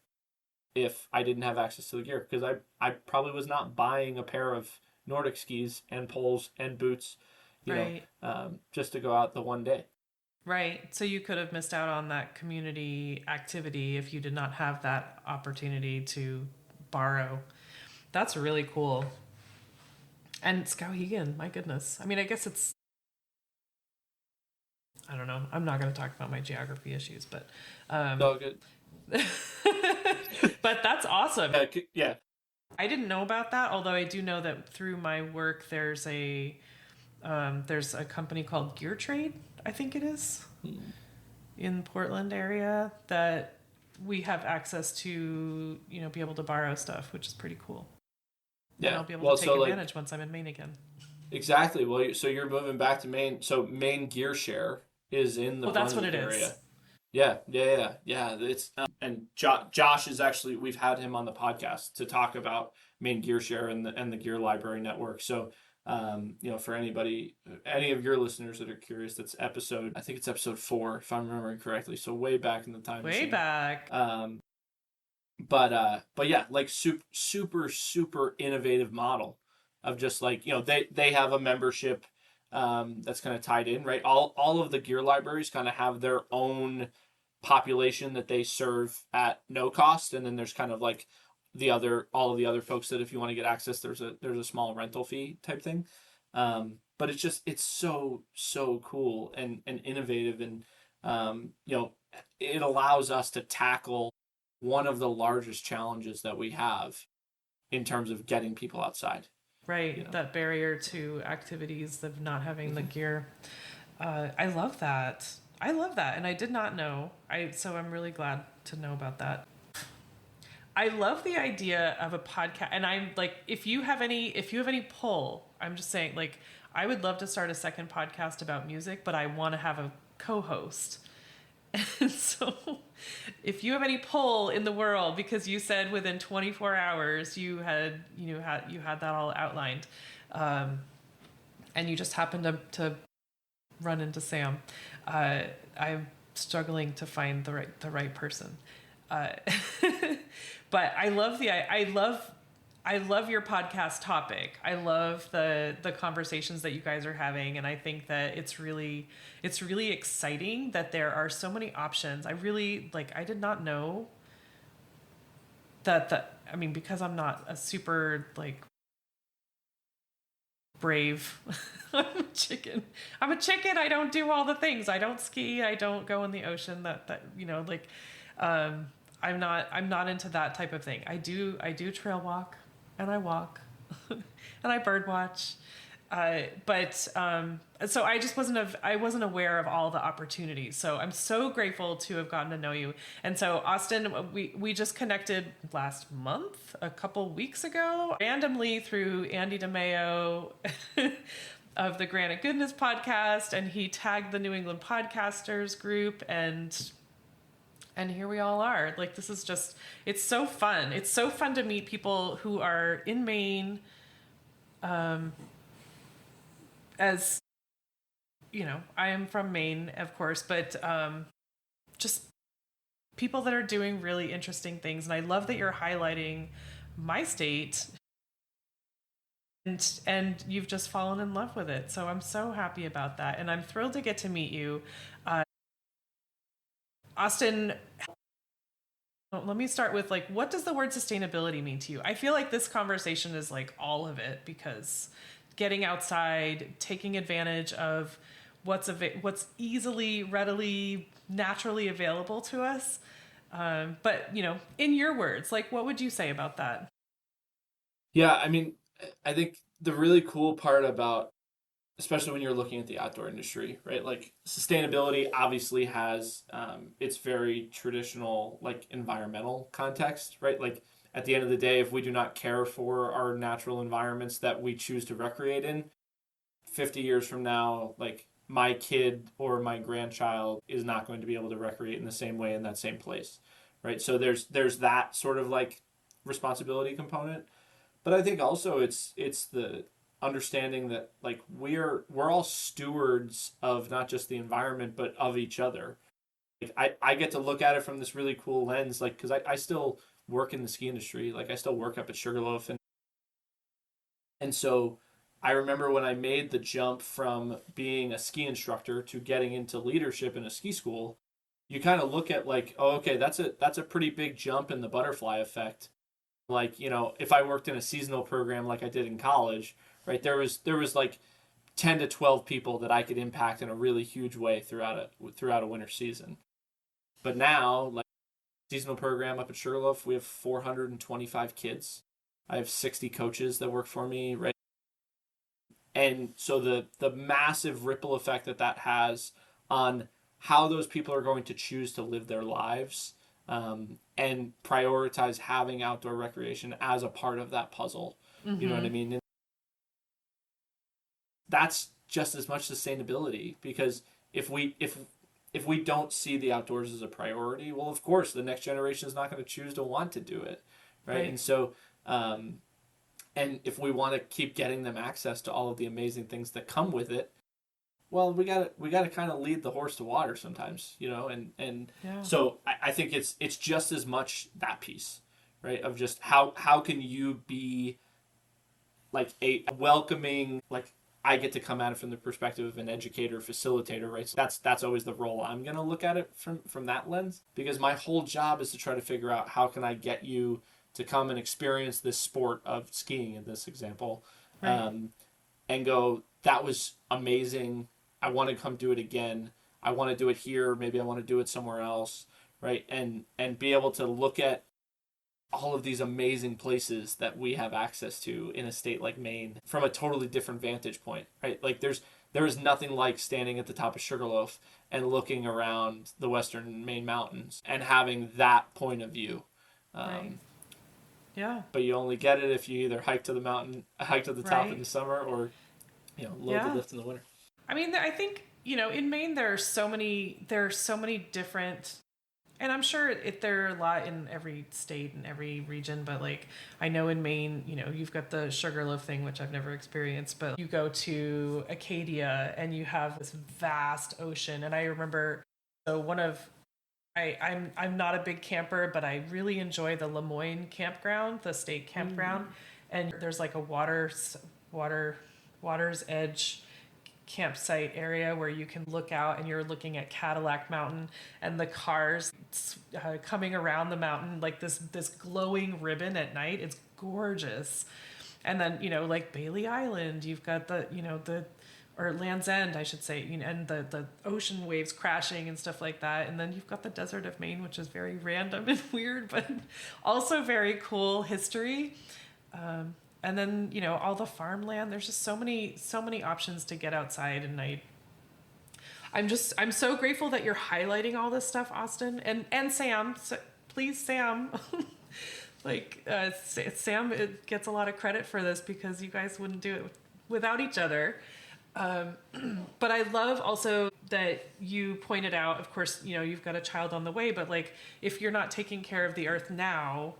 if I didn't have access to the gear, because I probably was not buying a pair of Nordic skis and poles and boots, just to go out the one day. Right. So you could have missed out on that community activity if you did not have that opportunity to borrow. That's really cool. And Skowhegan, my goodness. I mean, I guess I don't know. I'm not going to talk about my geography issues, but it's all good. But that's awesome. Yeah. I didn't know about that, although I do know that through my work there's a company called Gear Trade, I think it is, in Portland area that we have access to, be able to borrow stuff, which is pretty cool. And Yeah. I'll be able Well, to take so advantage once I'm in Maine again. exactly. Well, so you're moving back to Maine. So Maine Gear Share is in the Well, that's what Brunswick it is. area. Yeah. It's and Josh is actually, we've had him on the podcast to talk about Maine Gear Share and the Gear Library Network. So, for any of your listeners that are curious, I think it's episode 4, if I'm remembering correctly. So way back in the time Way machine. back. But yeah, like super innovative model of just like, they have a membership that's kind of tied in, right? All of the gear libraries kind of have their own population that they serve at no cost, and then there's kind of like all of the other folks that if you want to get access, there's a small rental fee type thing. But it's so cool and innovative, and it allows us to tackle one of the largest challenges that we have in terms of getting people outside. Right, that barrier to activities of not having the gear. I love that. And I did not know. So I'm really glad to know about that. I love the idea of a podcast, and I'm like, if you have any pull, I'm just saying, like, I would love to start a second podcast about music, but I want to have a co-host. And so, if you have any pull in the world, because you said within 24 hours you had that all outlined, and you just happened to run into Sam, I'm struggling to find the right person. But I love your podcast topic. I love the conversations that you guys are having, and I think that it's really exciting that there are so many options. I did not know that because I'm not a super brave. I'm a chicken. I don't do all the things. I don't ski. I don't go in the ocean. I'm not into that type of thing. I do trail walk, and I walk, and I bird watch. So I wasn't aware of all the opportunities. So I'm so grateful to have gotten to know you. And so Austin, we just connected last month, a couple weeks ago, randomly through Andy DeMeo of the Granite Goodness podcast, and he tagged the New England Podcasters group, and here we all are. Like, this is just, it's so fun. It's so fun to meet people who are in Maine, as I am from Maine, of course, but just people that are doing really interesting things. And I love that you're highlighting my state, and you've just fallen in love with it. So I'm so happy about that, and I'm thrilled to get to meet you. Austin, let me start with, what does the word sustainability mean to you? I feel like this conversation is all of it, because getting outside, taking advantage of what's easily, readily, naturally available to us. But in your words, what would you say about that? Yeah, I think the really cool part about, especially when you're looking at the outdoor industry, right? Like, sustainability obviously has its very traditional, environmental context, right? Like, at the end of the day, if we do not care for our natural environments that we choose to recreate in, 50 years from now, my kid or my grandchild is not going to be able to recreate in the same way in that same place, right? So there's that sort of responsibility component. But I think also it's the understanding that we're all stewards of not just the environment but of each other. I get to look at it from this really cool lens, because I still work in the ski industry. I still work up at Sugarloaf, and so I remember when I made the jump from being a ski instructor to getting into leadership in a ski school. You kind of look at oh, okay, that's a pretty big jump in the butterfly effect. If I worked in a seasonal program like I did in college, right, there was 10 to 12 people that I could impact in a really huge way throughout a winter season. But now, seasonal program up at Sugarloaf, we have 425 kids. I have 60 coaches that work for me, right? And so the massive ripple effect that has on how those people are going to choose to live their lives, and prioritize having outdoor recreation as a part of that puzzle. You know what I mean? And that's just as much sustainability, because if we don't see the outdoors as a priority, well, of course, the next generation is not going to choose to want to do it, right? And so, and if we want to keep getting them access to all of the amazing things that come with it, well, we got to kind of lead the horse to water sometimes, you know, and so I think it's just as much that piece, right? Of just how can you be like a welcoming, like, I get to come at it from the perspective of an educator, facilitator, right? So that's always the role I'm going to look at it from that lens, because my whole job is to try to figure out how can I get you to come and experience this sport of skiing in this example, and go, that was amazing. I want to come do it again. I want to do it here. Maybe I want to do it somewhere else, right? And be able to look at all of these amazing places that we have access to in a state like Maine from a totally different vantage point, right? Like there is nothing like standing at the top of Sugarloaf and looking around the western Maine mountains and having that point of view. Yeah. But you only get it if you either hike to the top in the summer, or load the lift in the winter. I mean, I think, in Maine there are so many different, and I'm sure there are a lot in every state and every region, but like I know in Maine, you've got the Sugarloaf thing, which I've never experienced, but you go to Acadia and you have this vast ocean. And I remember, I'm not a big camper, but I really enjoy the Lemoyne campground, the state campground. And there's like a water's edge campsite area where you can look out and you're looking at Cadillac Mountain and the cars coming around the mountain, like this glowing ribbon at night. It's gorgeous. And then, like Bailey Island, you've got or Land's End, I should say, and the ocean waves crashing and stuff like that. And then you've got the desert of Maine, which is very random and weird, but also very cool history. And then, all the farmland. There's just so many options to get outside. And I'm so grateful that you're highlighting all this stuff, Austin, and Sam. So, please, Sam. Sam gets a lot of credit for this, because you guys wouldn't do it without each other. But I love also that you pointed out, of course, you've got a child on the way, but like, if you're not taking care of the earth now,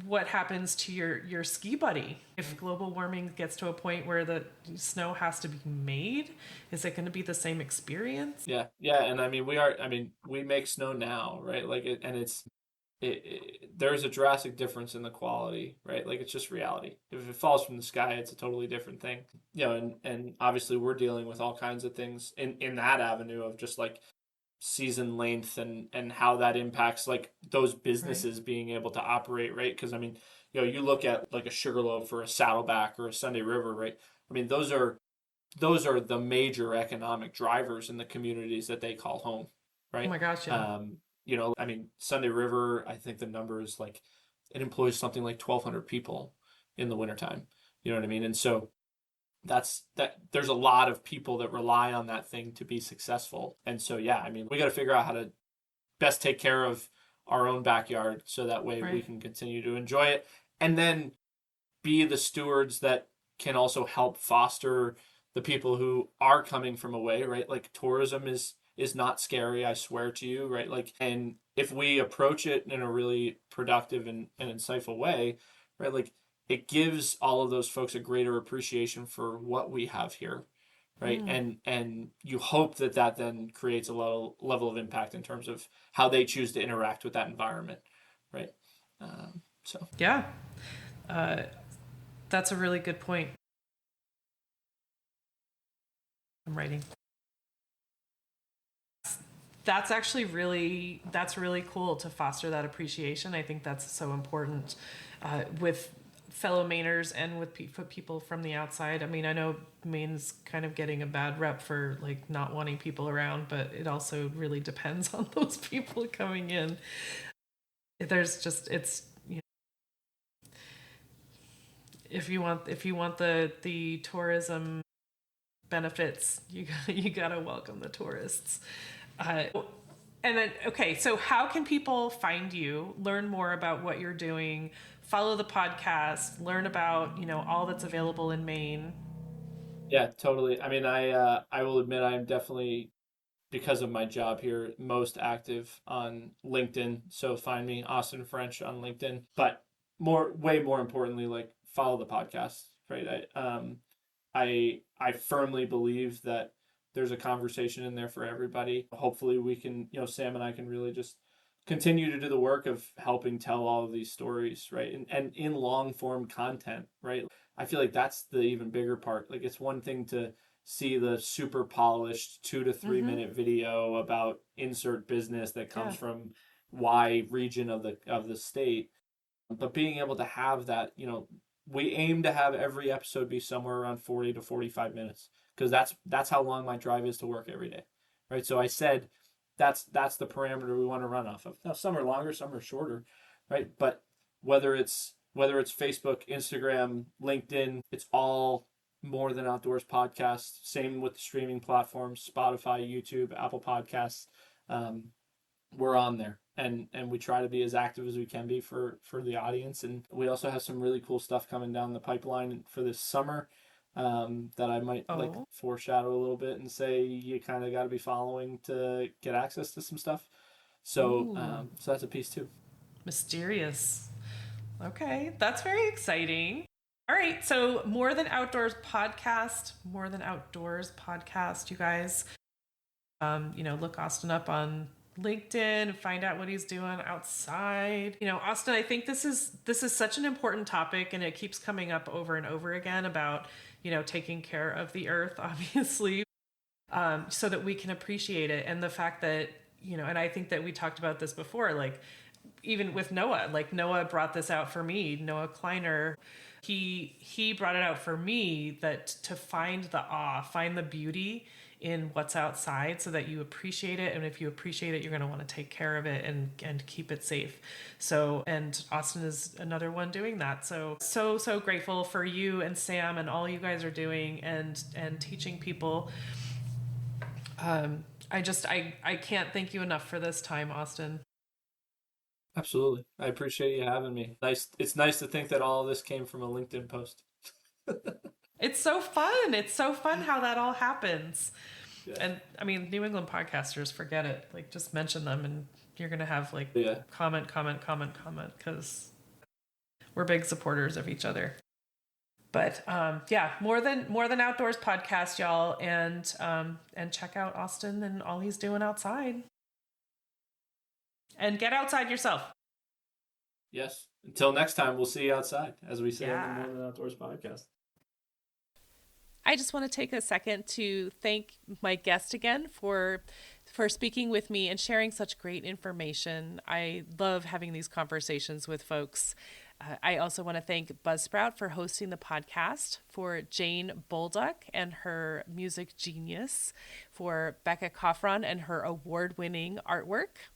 what happens to your ski buddy? If global warming gets to a point where the snow has to be made, is it going to be the same experience? Yeah. And I mean, we make snow now, right? Like there's a drastic difference in the quality, right? Like, it's just reality. If it falls from the sky, it's a totally different thing. And obviously we're dealing with all kinds of things in that avenue of just like season length and how that impacts like those businesses being able to operate, right? Because I mean, you look at like a Sugarloaf or a Saddleback or a Sunday River, right? I mean, those are the major economic drivers in the communities that they call home, right? Oh my gosh, yeah. I mean, Sunday River, I think the number is like, it employs something like 1,200 people in the wintertime. You know what I mean? And so there's a lot of people that rely on that thing to be successful. And so, yeah, I mean, we got to figure out how to best take care of our own backyard, so that way we can continue to enjoy it, and then be the stewards that can also help foster the people who are coming from away, right? Like, tourism is not scary, I swear to you, right? Like, and if we approach it in a really productive and insightful way, right? Like, it gives all of those folks a greater appreciation for what we have here, right? And you hope that then creates a level of impact in terms of how they choose to interact with that environment, right? Yeah, that's a really good point. I'm writing. That's actually really cool to foster that appreciation. I think that's so important with fellow Mainers and with people from the outside. I mean, I know Maine's kind of getting a bad rep for like not wanting people around, but it also really depends on those people coming in. There's just, If you want the tourism benefits, you gotta welcome the tourists. And then, okay, so how can people find you, learn more about what you're doing, follow the podcast, learn about, all that's available in Maine? Yeah, totally. I mean, I will admit I am definitely, because of my job here, most active on LinkedIn. So find me, Austin French, on LinkedIn. But way more importantly, like, follow the podcast, right? I firmly believe that there's a conversation in there for everybody. Hopefully we can, Sam and I can really just continue to do the work of helping tell all of these stories, right? And in long form content, right? I feel like that's the even bigger part. Like, it's one thing to see the super polished 2 to 3 minute video about insert business that comes from Y region of the state, but being able to have that, we aim to have every episode be somewhere around 40 to 45 minutes, because that's how long my drive is to work every day, right? So I said that's the parameter we want to run off of. Now, some are longer, some are shorter, right? But whether it's Facebook, Instagram, LinkedIn, it's all More Than Outdoors podcast. Same with the streaming platforms, Spotify, YouTube, Apple Podcasts. We're on there, and we try to be as active as we can be for the audience. And we also have some really cool stuff coming down the pipeline for this summer, that I might like foreshadow a little bit and say you kind of got to be following to get access to some stuff. So so that's a piece too. Mysterious. Okay, that's very exciting. All right, so More Than Outdoors podcast, you guys. Look Austin up on LinkedIn, find out what he's doing outside. Austin, I think this is such an important topic, and it keeps coming up over and over again about, taking care of the earth, obviously, so that we can appreciate it. And the fact that, and I think that we talked about this before, like, even with Noah, like, Noah brought this out for me, Noah Kleiner. He brought it out for me, that to find the awe, find the beauty in what's outside, so that you appreciate it. And if you appreciate it, you're going to want to take care of it and keep it safe. So, and Austin is another one doing that. So grateful for you and Sam and all you guys are doing and teaching people. I can't thank you enough for this time, Austin. Absolutely. I appreciate you having me. It's nice to think that all of this came from a LinkedIn post. It's so fun. It's so fun how that all happens. Yeah. And I mean, New England podcasters, forget it. Like, just mention them and you're going to have comment, because we're big supporters of each other. But More Than Outdoors podcast, y'all, and check out Austin and all he's doing outside. And get outside yourself. Yes. Until next time, we'll see you outside, as we say on the More Than Outdoors podcast. I just want to take a second to thank my guest again for speaking with me and sharing such great information. I love having these conversations with folks. I also want to thank Buzzsprout for hosting the podcast, for Jane Bolduck and her music genius, for Becca Coffron and her award-winning artwork.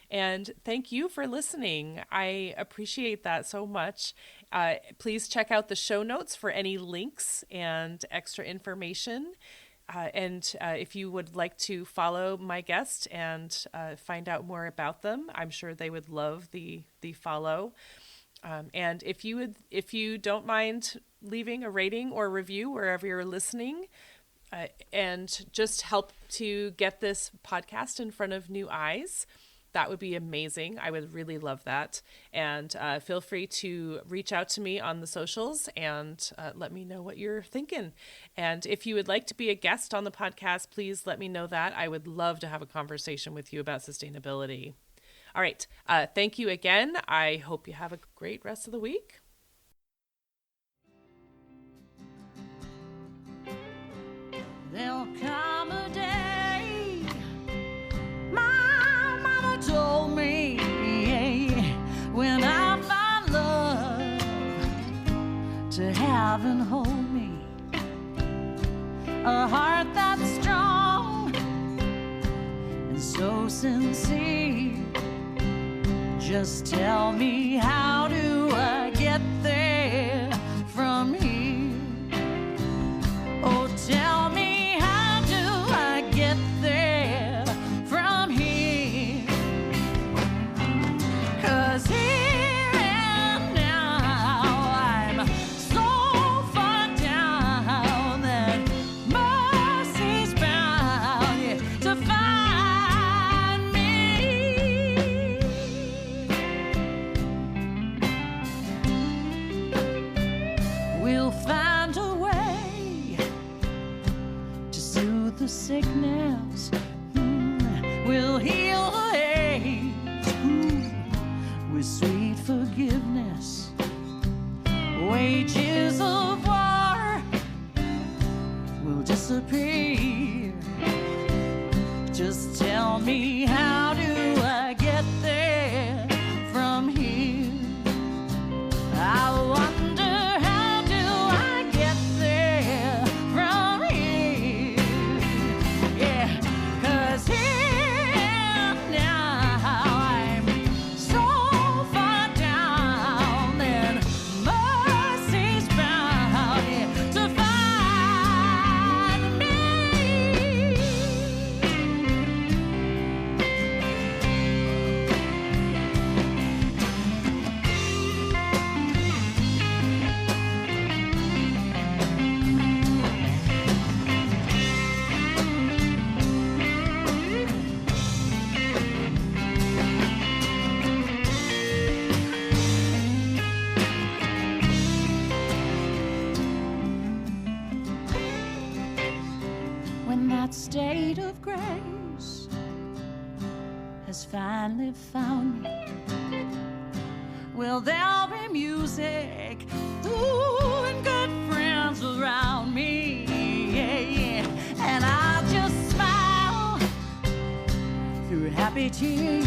And thank you for listening. I appreciate that so much. Please check out the show notes for any links and extra information. And if you would like to follow my guest and find out more about them, I'm sure they would love the follow. And if you don't mind leaving a rating or review wherever you're listening, and just help to get this podcast in front of new eyes, that would be amazing. I would really love that. And feel free to reach out to me on the socials and let me know what you're thinking. And if you would like to be a guest on the podcast, please let me know that. I would love to have a conversation with you about sustainability. All right. Thank you again. I hope you have a great rest of the week. There'll come a day, my mama told me, when I find love to have and hold me, a heart that's strong and so sincere. Just tell me, how do I get there from we'll find a way to soothe the sickness. We'll heal the aches with sweet forgiveness. Wages of war will disappear. Just tell me, how do I get there from here? I wonder, how do I get there from here? Yeah, 'cause here now I'm so far down, and mercy's bound, yeah, to find me. When that state of grace has finally found me, well, there'll be music, ooh, and good friends around me, yeah, yeah. And I'll just smile through happy tears.